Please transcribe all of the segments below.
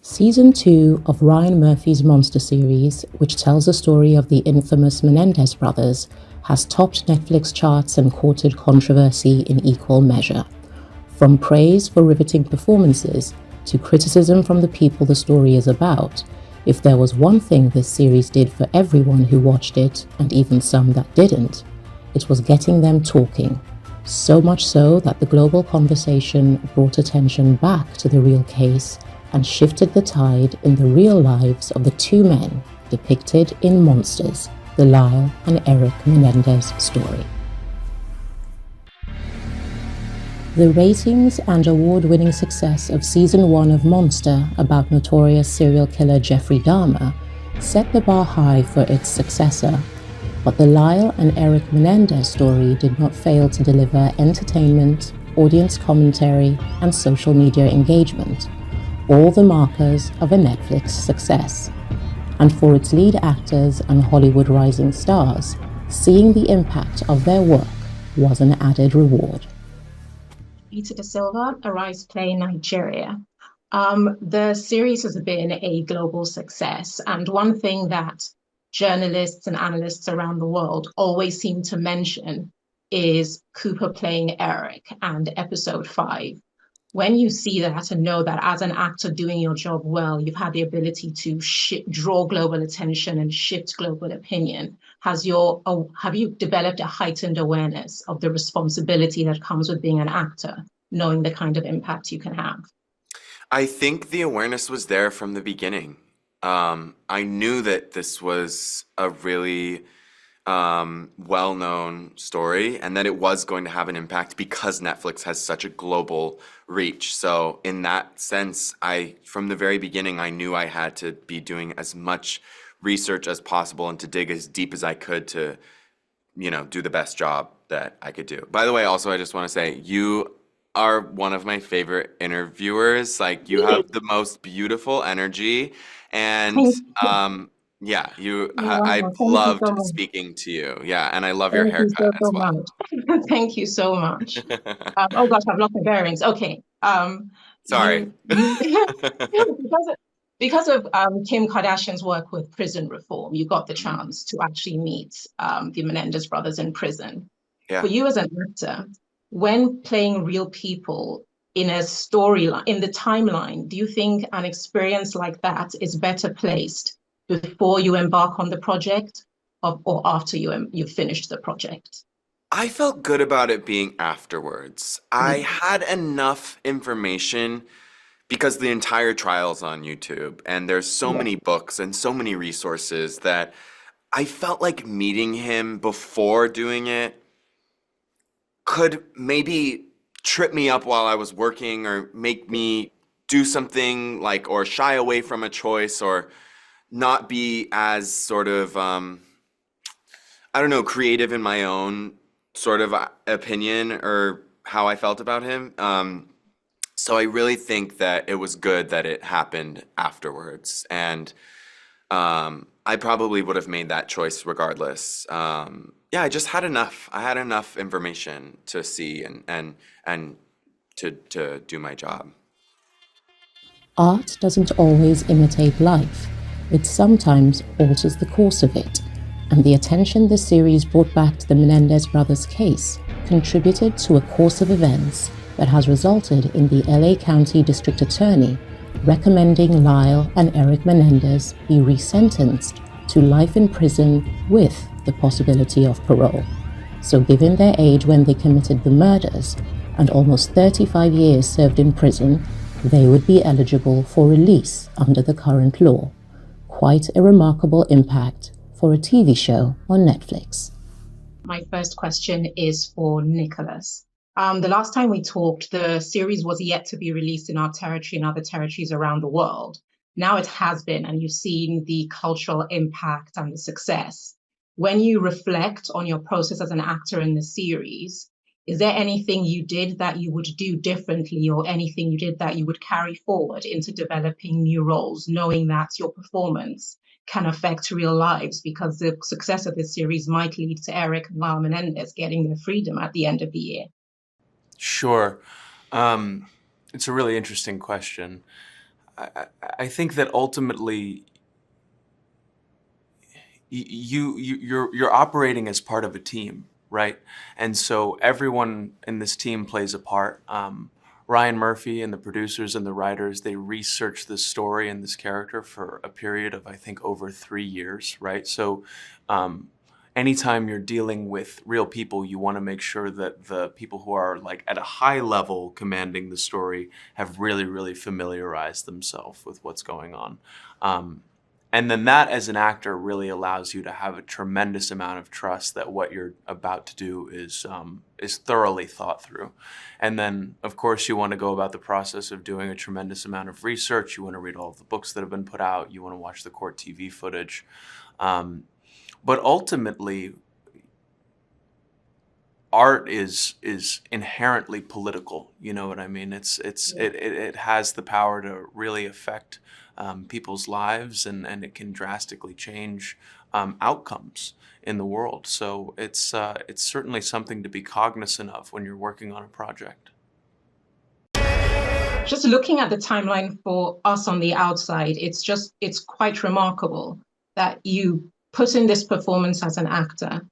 Season 2 of Ryan Murphy's Monster series, which tells the story of the infamous Menendez brothers, has topped Netflix charts and courted controversy in equal measure. From praise for riveting performances to criticism from the people the story is about, if there was one thing this series did for everyone who watched it, and even some that didn't, it was getting them talking. So much so that the global conversation brought attention back to the real case and shifted the tide in the real lives of the two men depicted in Monsters, the LYLE and ERIK Menendez story. The ratings and award-winning success of Season 1 of Monster about notorious serial killer Jeffrey Dahmer set the bar high for its successor, but the LYLE and ERIK Menendez story did not fail to deliver entertainment, audience commentary, and social media engagement, all the markers of a Netflix success. And for its lead actors and Hollywood rising stars, seeing the impact of their work was an added reward. Peter Da Silva, Arise Play Nigeria. The series has been a global success, and one thing that journalists and analysts around the world always seem to mention is Cooper playing Eric and episode 5. When you see that and know that as an actor doing your job well, you've had the ability to draw global attention and shift global opinion, have you developed a heightened awareness of the responsibility that comes with being an actor, knowing the kind of impact you can have? I think the awareness was there from the beginning. I knew that this was a really well-known story and that it was going to have an impact because Netflix has such a global reach. So in that sense, from the very beginning, I knew I had to be doing as much research as possible and to dig as deep as I could to, do the best job that I could do. By the way, also, I just want to say, you are one of my favorite interviewers. Like, you have the most beautiful energy, and yeah, I loved speaking to you. Yeah, and I love your haircut as well. Thank you so much. Oh gosh, I've lost my bearings. Okay. Sorry. Because of Kim Kardashian's work with prison reform, you got the chance to actually meet the Menendez brothers in prison. Yeah. For you as an actor, when playing real people in a storyline, in the timeline, do you think an experience like that is better placed before you embark on the project or after you've finished the project? I felt good about it being afterwards. I had enough information because the entire trial's on YouTube and there's so many books and so many resources that I felt like meeting him before doing it could maybe trip me up while I was working or make me do something or shy away from a choice or not be as sort of, creative in my own sort of opinion or how I felt about him. So I really think that it was good that it happened afterwards. And I probably would have made that choice regardless. I just had enough. I had enough information to see and to do my job. Art doesn't always imitate life. It sometimes alters the course of it, and the attention this series brought back to the Menendez brothers' case contributed to a course of events that has resulted in the LA County District Attorney recommending LYLE and ERIK Menendez be resentenced to life in prison with the possibility of parole. So given their age when they committed the murders and almost 35 years served in prison, they would be eligible for release under the current law. Quite a remarkable impact for a TV show on Netflix. My first question is for Nicholas. The last time we talked, the series was yet to be released in our territory and other territories around the world. Now it has been, and you've seen the cultural impact and the success. When you reflect on your process as an actor in the series, Is there anything you did that you would do differently, or anything you did that you would carry forward into developing new roles, knowing that your performance can affect real lives, because the success of this series might lead to ERIK and LYLE Menendez getting their freedom at the end of the year? Sure. It's a really interesting question. I think that ultimately you're operating as part of a team, right? And so everyone in this team plays a part. Ryan Murphy and the producers and the writers, they researched this story and this character for a period of, I think, over 3 years, right? So anytime you're dealing with real people, you want to make sure that the people who are like at a high level commanding the story have really, really familiarized themselves with what's going on. And then that, as an actor, really allows you to have a tremendous amount of trust that what you're about to do is thoroughly thought through. And then, of course, you want to go about the process of doing a tremendous amount of research. You want to read all of the books that have been put out. You want to watch the court TV footage. But ultimately, art is inherently political. You know what I mean? It has the power to really affect people's lives, and it can drastically change outcomes in the world. So it's certainly something to be cognizant of when you're working on a project. Just looking at the timeline for us on the outside, it's quite remarkable that you put in this performance as an actor.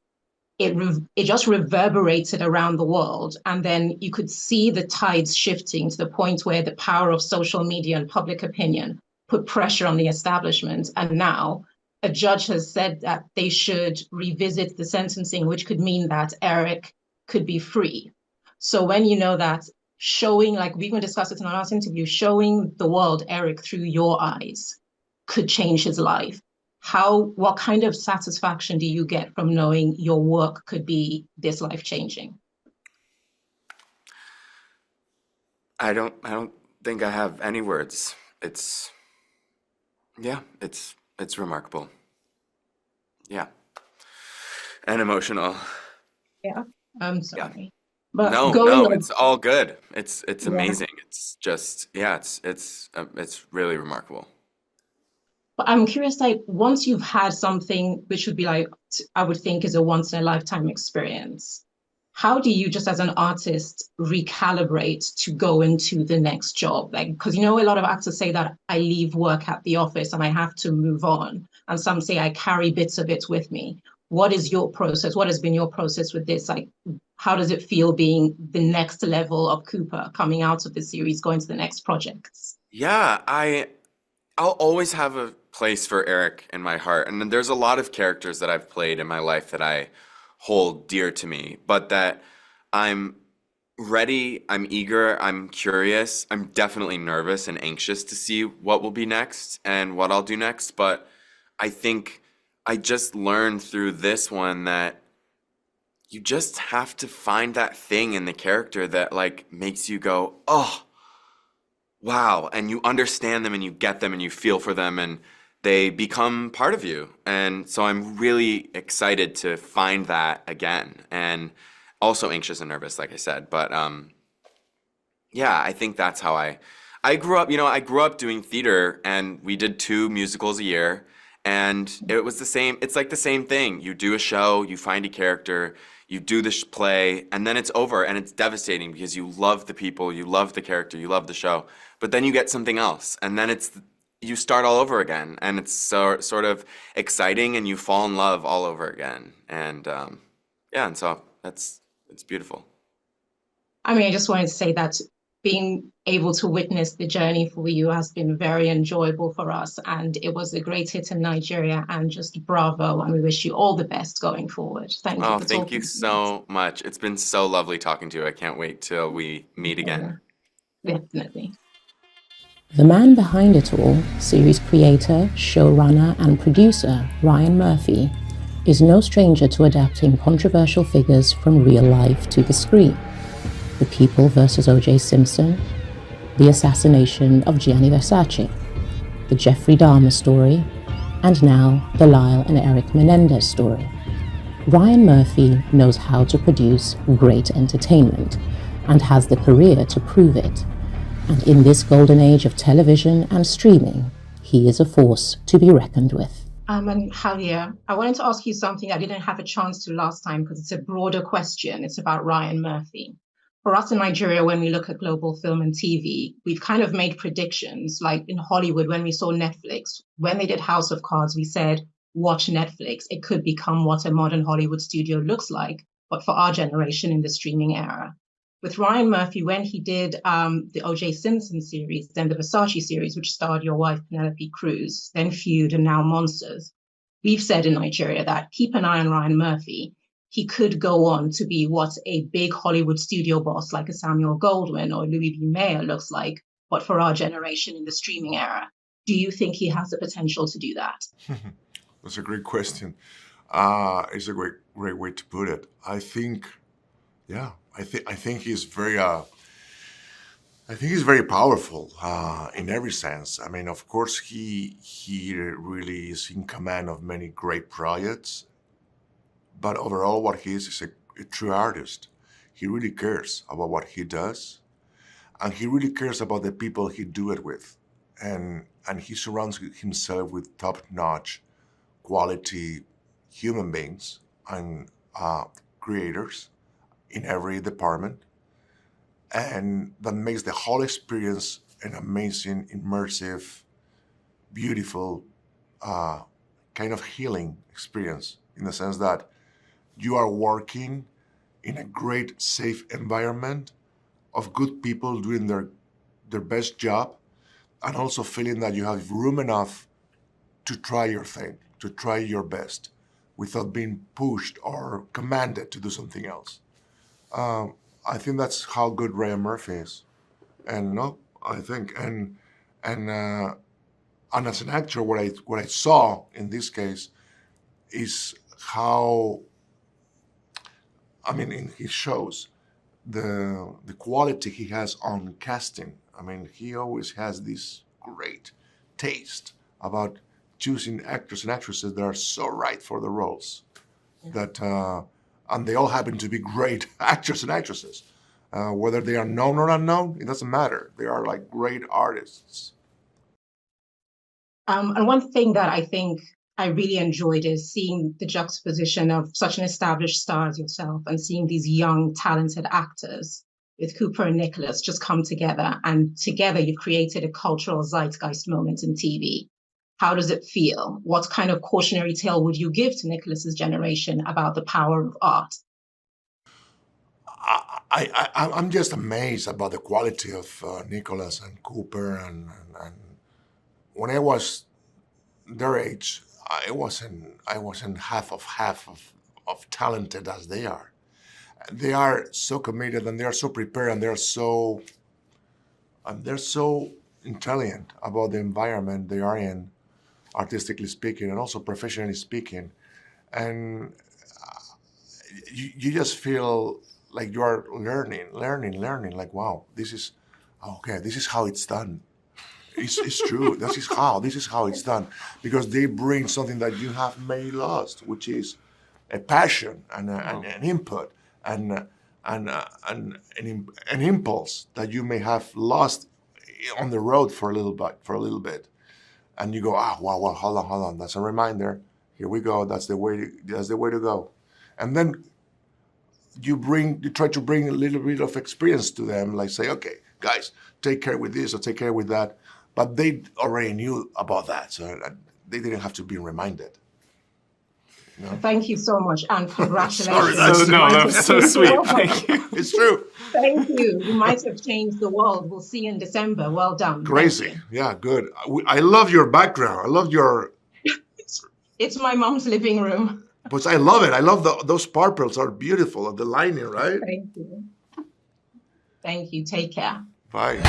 It just reverberated around the world, and then you could see the tides shifting to the point where the power of social media and public opinion put pressure on the establishment. And now a judge has said that they should revisit the sentencing, which could mean that ERIK could be free. So when you know that, showing, like we even discussed it in our last interview, showing the world ERIK through your eyes could change his life. What kind of satisfaction do you get from knowing your work could be this life-changing? I don't think I have any words. It's remarkable. Yeah. And emotional. Yeah, I'm sorry. Yeah. But no, it's all good. It's amazing. It's just, yeah, it's really remarkable. But I'm curious, like, once you've had something which would be like, I would think is a once in a lifetime experience, how do you, just as an artist, recalibrate to go into the next job? Like, because, a lot of actors say that I leave work at the office and I have to move on. And some say I carry bits of it with me. What is your process? What has been your process with this? Like, how does it feel being the next level of Cooper, coming out of the series, going to the next projects? Yeah, I'll always have a place for ERIK in my heart. And there's a lot of characters that I've played in my life that I hold dear to me, but that I'm ready, I'm eager, I'm curious, I'm definitely nervous and anxious to see what will be next and what I'll do next. But I think I just learned through this one that you just have to find that thing in the character that like makes you go, oh, wow, and you understand them and you get them and you feel for them and they become part of you. And so I'm really excited to find that again, and also anxious and nervous, like I said. But yeah, I think that's how I grew up. I grew up doing theater, and we did 2 musicals a year, and it was the same. It's like the same thing. You do a show, you find a character, you do the play, and then it's over, and it's devastating because you love the people, you love the character, you love the show, but then you get something else, and then you start all over again, and it's sort of exciting, and you fall in love all over again. And yeah, and so it's beautiful. I mean, I just wanted to say that being able to witness the journey for you has been very enjoyable for us, and it was a great hit in Nigeria, and just bravo, and we wish you all the best going forward. Thank you. Oh, thank you so much. It's been so lovely talking to you. I can't wait till we meet again. Definitely. The man behind it all, series creator, showrunner, and producer Ryan Murphy, is no stranger to adapting controversial figures from real life to the screen. The People vs. O.J. Simpson, the assassination of Gianni Versace, the Jeffrey Dahmer story, and now the LYLE and ERIK Menendez story. Ryan Murphy knows how to produce great entertainment and has the career to prove it. And in this golden age of television and streaming, he is a force to be reckoned with. And Javier, I wanted to ask you something I didn't have a chance to last time because it's a broader question. It's about Ryan Murphy. For us in Nigeria, when we look at global film and TV, we've kind of made predictions. Like in Hollywood, when we saw Netflix, when they did House of Cards, we said, watch Netflix. It could become what a modern Hollywood studio looks like, but for our generation in the streaming era. With Ryan Murphy, when he did the O.J. Simpson series, then the Versace series, which starred your wife, Penelope Cruz, then Feud, and now Monsters, we've said in Nigeria that keep an eye on Ryan Murphy. He could go on to be what a big Hollywood studio boss like a Samuel Goldwyn or Louis B. Mayer looks like, but for our generation in the streaming era. Do you think he has the potential to do that? That's a great question. It's a great way to put it. I think, yeah, I think he's very, very powerful in every sense. I mean, of course, he really is in command of many great projects. But overall, what he is a true artist. He really cares about what he does, and he really cares about the people he do it with, and he surrounds himself with top-notch quality human beings and creators in every department, and that makes the whole experience an amazing, immersive, beautiful, kind of healing experience, in the sense that you are working in a great, safe environment of good people doing their best job, and also feeling that you have room enough to try your thing, to try your best, without being pushed or commanded to do something else. I think that's how good Ryan Murphy is, and as an actor, what I saw in this case is how, I mean, in his shows, the quality he has on casting. I mean, he always has this great taste about choosing actors and actresses that are so right for the roles, that and they all happen to be great actors and actresses. Whether they are known or unknown, it doesn't matter. They are like great artists. And one thing that I think I really enjoyed is seeing the juxtaposition of such an established star as yourself and seeing these young, talented actors with Cooper and Nicholas just come together. And together you've created a cultural zeitgeist moment in TV. How does it feel? What kind of cautionary tale would you give to Nicholas's generation about the power of art? I'm just amazed about the quality of Nicholas and Cooper, and when I was their age, I wasn't half of talented as they are. They are so committed, and they are so prepared, and they're so intelligent about the environment they are in, artistically speaking, and also professionally speaking. And you just feel like you are learning, like, wow, this is how it's done. It's true. This is how it's done, because they bring something that you have maybe lost, which is a passion and an input and an impulse that you may have lost on the road for a little bit, and you go, wow, hold on, that's a reminder. Here we go. That's the way to go, and then you try to bring a little bit of experience to them, like say, okay, guys, take care with this or take care with that. But they already knew about that, so they didn't have to be reminded. You know? Thank you so much, and congratulations. That's so sweet. Thank you. It's true. Thank you. You might have changed the world. We'll see you in December. Well done. Crazy. Yeah, good. I love your background. I love your... It's my mom's living room. But I love it. I love those purples are beautiful. The lining, right? Thank you. Thank you. Take care. Bye.